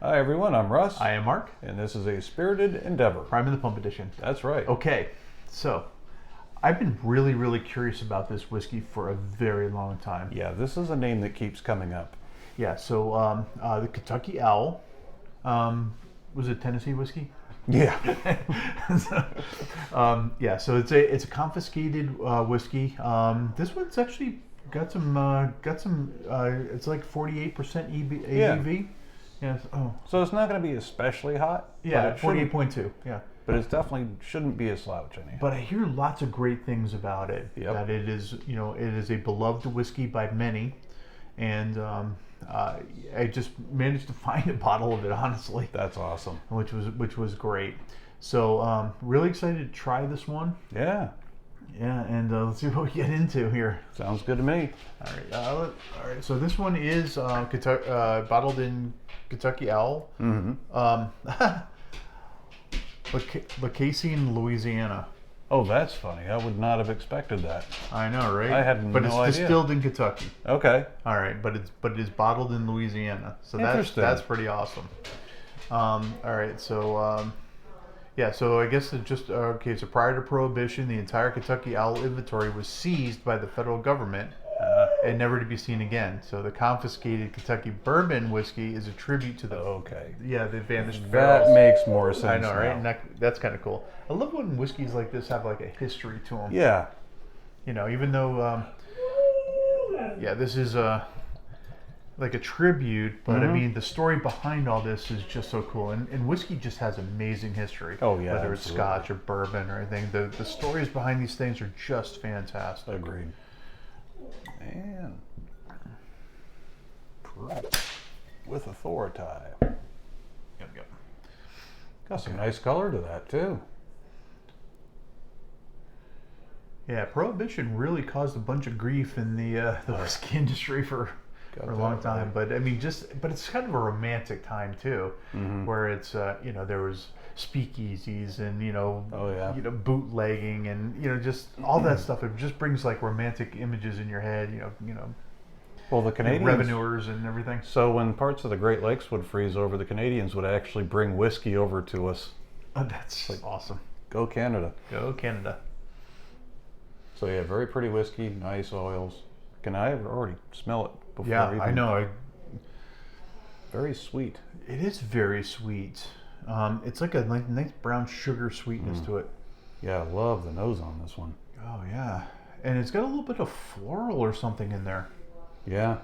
Hi everyone, I'm Russ. I am Mark. And this is a spirited endeavor. Prime of the Pump edition. That's right. Okay, so I've been really curious about this whiskey for a very long time. Yeah, this is a name that keeps coming up. Yeah, so the Kentucky Owl, was it Tennessee whiskey? Yeah. Yeah, so it's a confiscated whiskey. This one's actually got some it's like 48% ABV. Yeah. Oh. So it's not going to be especially hot. Yeah, 48.2. Yeah. But it definitely shouldn't be a slouch anyhow. But I hear lots of great things about it. Yep. That it is, it is a beloved whiskey by many, and I just managed to find a bottle of it, honestly. That's awesome. Which was great. So really excited to try this one. Yeah. Yeah, and let's see what we get into here. Sounds good to me. All right. So this one is bottled in Kentucky Owl. Mm-hmm. Lacassian, Louisiana. Oh, that's funny. I would not have expected that. I know, right? I had no But it's idea. distilled in Kentucky. Okay. All right, but it is bottled in Louisiana. So that's pretty awesome. All right, so yeah, so I guess it just okay. So prior to Prohibition, the entire Kentucky Owl inventory was seized by the federal government and never to be seen again. So the confiscated Kentucky Bourbon whiskey is a tribute to the the vanished barrels. That makes more sense. I know, right? now. And that's kind of cool. I love when whiskeys like this have like a history to them. Yeah. Even though this is like a tribute, but I mean the story behind all this is just so cool, and whiskey just has amazing history. Oh yeah, whether it's Scotch or bourbon or anything, the stories behind these things are just fantastic. Agreed. And with authority. Yep. Got some nice color to that too. Yeah, Prohibition really caused a bunch of grief in the whiskey industry for a long time. Right. But I mean, but it's kind of a romantic time too, where it's there was speakeasies and bootlegging and just all that stuff. It just brings like romantic images in your head. Well, the Canadians, revenuers and everything. So when parts of the Great Lakes would freeze over, the Canadians would actually bring whiskey over to us. Oh, that's awesome. Go Canada. Go Canada. So yeah, very pretty whiskey, nice oils. Can I already smell it before? Yeah, I know. Very sweet. It is very sweet. It's like a nice brown sugar sweetness to it. Yeah, I love the nose on this one. Oh yeah, and it's got a little bit of floral or something in there. Yeah.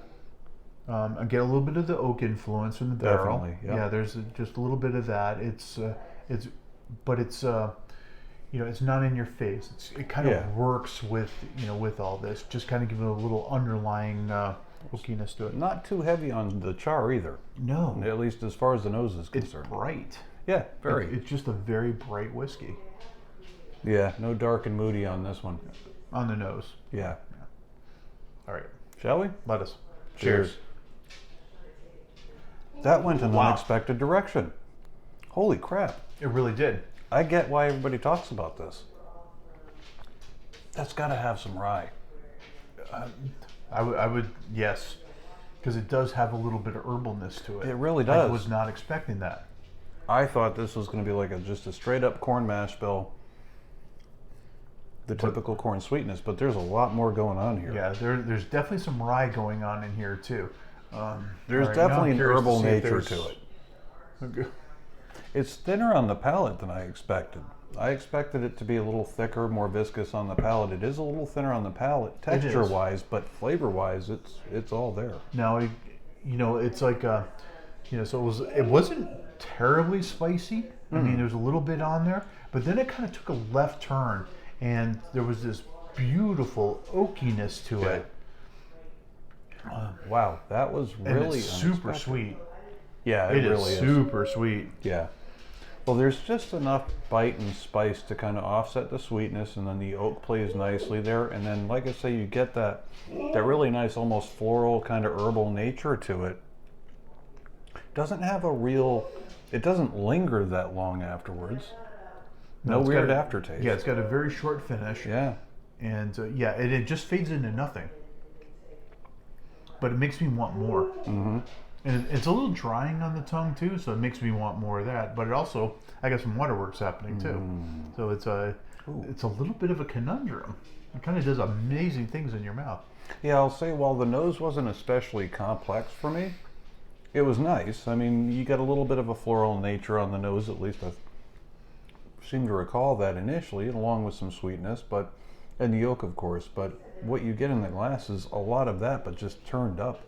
I get a little bit of the oak influence from the barrel. Definitely. Yep. Yeah, there's just a little bit of that. It's it's not in your face. It kind of works with with all this. Just kind of give it a little underlying oakiness to it. Not too heavy on the char either. No. At least as far as the nose is concerned. It's bright. Yeah, very. It's just a very bright whiskey. Yeah, no dark and moody on this one. On the nose. Yeah. All right. Shall we? Let us. Cheers. That went in an unexpected direction. Holy crap. It really did. I get why everybody talks about this. That's got to have some rye. I would, yes, because it does have a little bit of herbalness to it. It really does. I was not expecting that. I thought this was going to be like just a straight up corn mash bill, the typical corn sweetness, but there's a lot more going on here. Yeah, there's definitely some rye going on in here too. There's definitely an herbal nature to it. Okay. It's thinner on the palate than I expected. I expected it to be a little thicker, more viscous on the palate. It is a little thinner on the palate, texture-wise, but flavor-wise, it's all there. Now, it's like, so it wasn't terribly spicy. I mean, there's a little bit on there, but then it kind of took a left turn, and there was this beautiful oakiness to it. Wow, that was really and it's super unexpected. sweet. Yeah, It really is super sweet. Yeah. Well, there's just enough bite and spice to kind of offset the sweetness, and then the oak plays nicely there. And then, like I say, you get that really nice, almost floral kind of herbal nature to it. Doesn't have it doesn't linger that long afterwards. No weird aftertaste. Yeah, it's got a very short finish. Yeah. And it just fades into nothing. But it makes me want more. Mm-hmm. And it's a little drying on the tongue too, so it makes me want more of that. But it also, I got some waterworks happening too. So it's a little bit of a conundrum. It kind of does amazing things in your mouth. Yeah, I'll say while the nose wasn't especially complex for me, it was nice. I mean, you get a little bit of a floral nature on the nose, at least I seem to recall that initially, along with some sweetness, and the oak, of course. But what you get in the glass is a lot of that, but just turned up.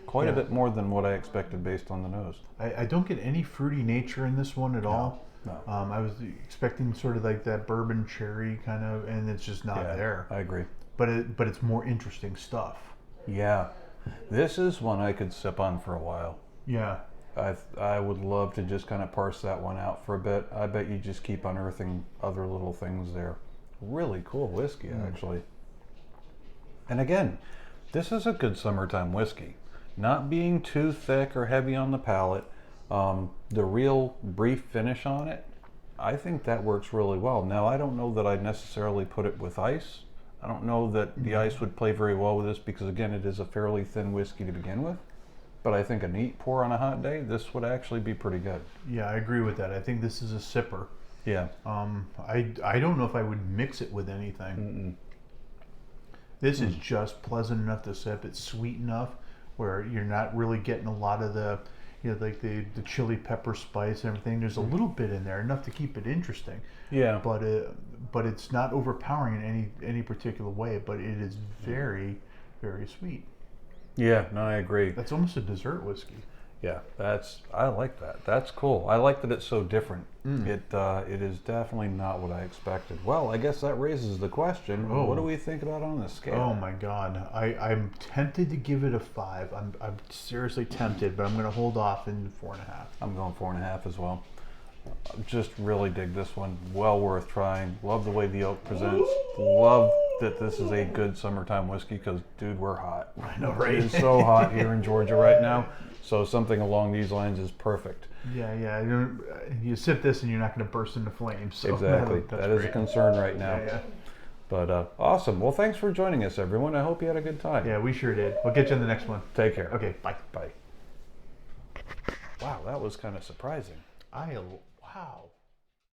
Quite a bit more than what I expected based on the nose. I don't get any fruity nature in this one at all. No. I was expecting sort of like that bourbon cherry kind of, and it's just not there. I agree. But it's more interesting stuff. Yeah. This is one I could sip on for a while. Yeah. I would love to just kind of parse that one out for a bit. I bet you just keep unearthing other little things there. Really cool whiskey, actually. And again, this is a good summertime whiskey. Not being too thick or heavy on the palate. The real brief finish on it, I think that works really well. Now, I don't know that I'd necessarily put it with ice. I don't know that the ice would play very well with this because, again, it is a fairly thin whiskey to begin with. But I think a neat pour on a hot day, this would actually be pretty good. Yeah, I agree with that. I think this is a sipper. Yeah. I don't know if I would mix it with anything. This is just pleasant enough to sip. It's sweet enough where you're not really getting a lot of the, like the chili pepper spice and everything. There's a little bit in there, enough to keep it interesting. Yeah. But it's not overpowering in any particular way. But it is very, very sweet. Yeah, no, I agree. That's almost a dessert whiskey. Yeah, I like that. That's cool. I like that it's so different. It is definitely not what I expected. Well, I guess that raises the question, what do we think about on the scale? Oh my God. I'm tempted to give it a 5. I'm seriously tempted, but I'm going to hold off in 4.5. I'm going 4.5 as well. Just really dig this one. Well worth trying. Love the way the oak presents. Love that this is a good summertime whiskey because, dude, we're hot. I know, right? It is so hot here in Georgia right now. So something along these lines is perfect. Yeah. You sip this and you're not going to burst into flames. So exactly. That is a concern right now. Yeah. But awesome. Well, thanks for joining us, everyone. I hope you had a good time. Yeah, we sure did. We'll get you in the next one. Take care. Okay, bye. Bye. Wow, that was kind of surprising. Wow.